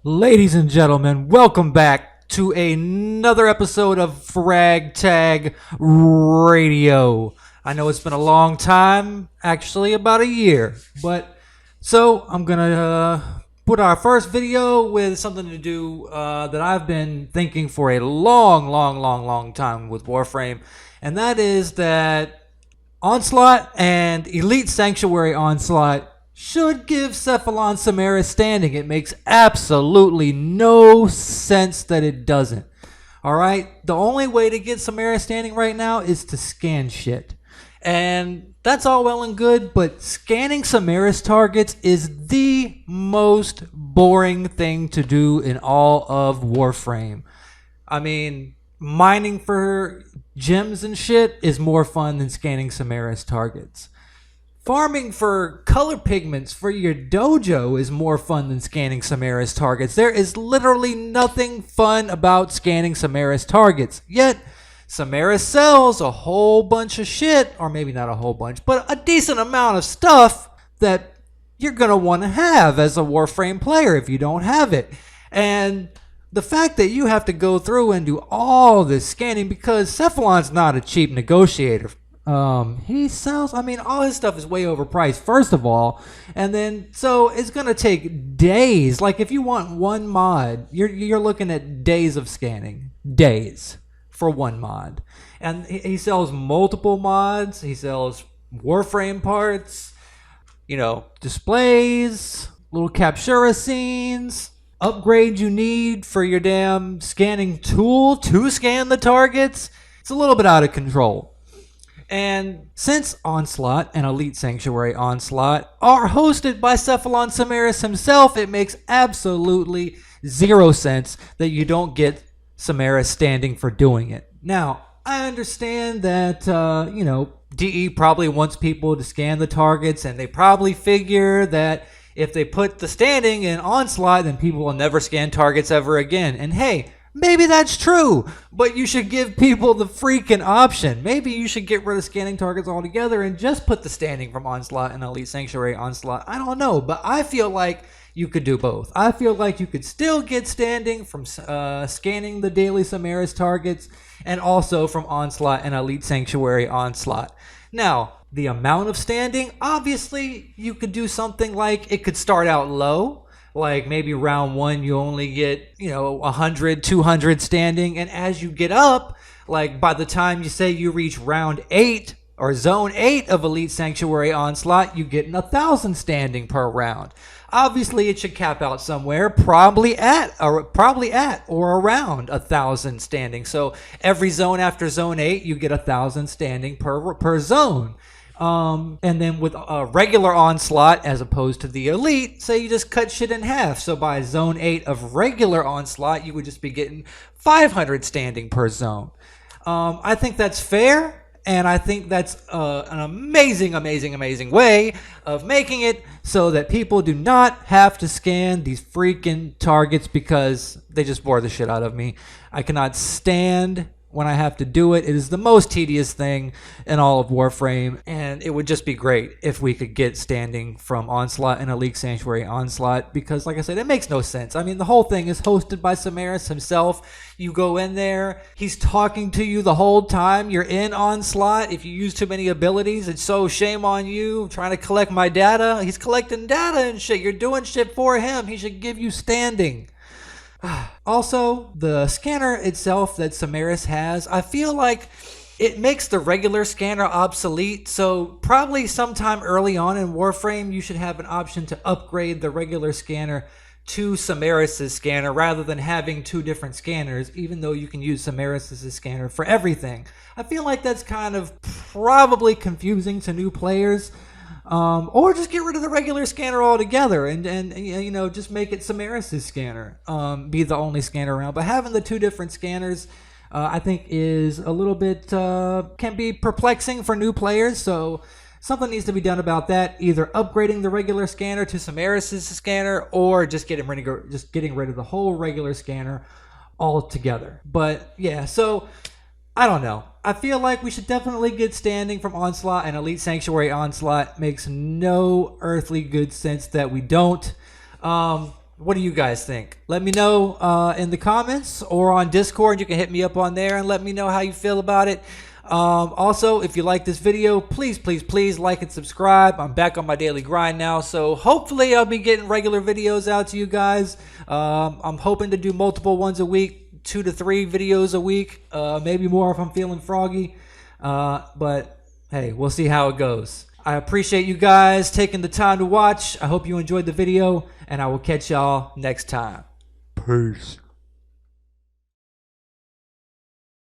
Ladies and gentlemen, welcome back to another episode of Frag Radio. I know it's been a long time, actually about a year, but so I'm gonna put our first video with something to do that I've been thinking for a long time with Warframe, and that is that Onslaught and Elite Sanctuary Onslaught should give Cephalon Simaris Standing. It makes absolutely no sense that it doesn't. Alright? The only way to get Simaris Standing right now is to scan shit. And that's all well and good, but scanning Simaris targets is the most boring thing to do in all of Warframe. I mean, mining for gems and shit is more fun than scanning Simaris targets. Farming for color pigments for your dojo is more fun than scanning Simaris targets. There is literally nothing fun about scanning Simaris targets. Yet, Simaris sells a whole bunch of shit, or maybe not a whole bunch, but a decent amount of stuff that you're going to want to have as a Warframe player if you don't have it. And the fact that you have to go through and do all this scanning, because Cephalon's not a cheap negotiator. He sells, all his stuff is way overpriced, first of all, and then, so it's gonna take days. Like, if you want one mod, you're looking at days of scanning. Days for one mod. And he sells multiple mods. He sells Warframe parts, displays, little Captura scenes, upgrades you need for your damn scanning tool to scan the targets. It's a little bit out of control. And since Onslaught and Elite Sanctuary Onslaught are hosted by Cephalon Simaris himself, it makes absolutely zero sense that you don't get Simaris Standing for doing it. Now, I understand that, DE probably wants people to scan the targets, and they probably figure that if they put the standing in Onslaught, then people will never scan targets ever again. And hey, maybe that's true, but you should give people the freaking option. Maybe you should get rid of scanning targets altogether and just put the standing from Onslaught and Elite Sanctuary Onslaught. I don't know, but I feel like you could do both. I feel like you could still get standing from scanning the daily Simaris targets and also from Onslaught and Elite Sanctuary Onslaught. Now, the amount of standing, obviously, you could do something like it could start out low. Like maybe round one, you only get, 100, 200 standing. And as you get up, like by the time you say you reach round 8 or zone 8 of Elite Sanctuary Onslaught, you get 1,000 standing per round. Obviously, it should cap out somewhere, probably at or around 1,000 standing. So every zone after zone 8, you get 1,000 standing per zone. And then with a regular Onslaught as opposed to the Elite, say you just cut shit in half. So by zone 8 of regular Onslaught, you would just be getting 500 standing per zone. I think that's fair, and I think that's an amazing way of making it so that people do not have to scan these freaking targets because they just bore the shit out of me. I cannot stand when I have to do it. It is the most tedious thing in all of Warframe, and it would just be great if we could get standing from Onslaught and Elite Sanctuary Onslaught, because like I said, it makes no sense. The whole thing is hosted by Simaris himself. You go in there, he's talking to you the whole time you're in Onslaught. If you use too many abilities, it's so shame on you. I'm trying to collect my data. He's collecting data and shit. You're doing shit for him. He should give you standing. Also, the scanner itself that Simaris has, I feel like it makes the regular scanner obsolete. So probably sometime early on in Warframe, you should have an option to upgrade the regular scanner to Simaris' scanner rather than having two different scanners, even though you can use Simaris' scanner for everything. I feel like that's kind of probably confusing to new players. Or just get rid of the regular scanner altogether and just make it Simaris' scanner, be the only scanner around. But having the two different scanners, I think is a little bit, can be perplexing for new players. So something needs to be done about that. Either upgrading the regular scanner to Simaris' scanner, or just getting rid of the whole regular scanner altogether. But yeah, so I don't know. I feel like we should definitely get standing from Onslaught, and Elite Sanctuary Onslaught makes no earthly good sense that we don't. What do you guys think? Let me know in the comments or on Discord. You can hit me up on there and let me know how you feel about it. Also, if you like this video, please like and subscribe. I'm back on my daily grind now, so hopefully I'll be getting regular videos out to you guys. I'm hoping to do multiple ones a week, 2 to 3 videos a week, maybe more if I'm feeling froggy. But hey, we'll see how it goes. I appreciate you guys taking the time to watch. I hope you enjoyed the video, and I will catch y'all next time. Peace.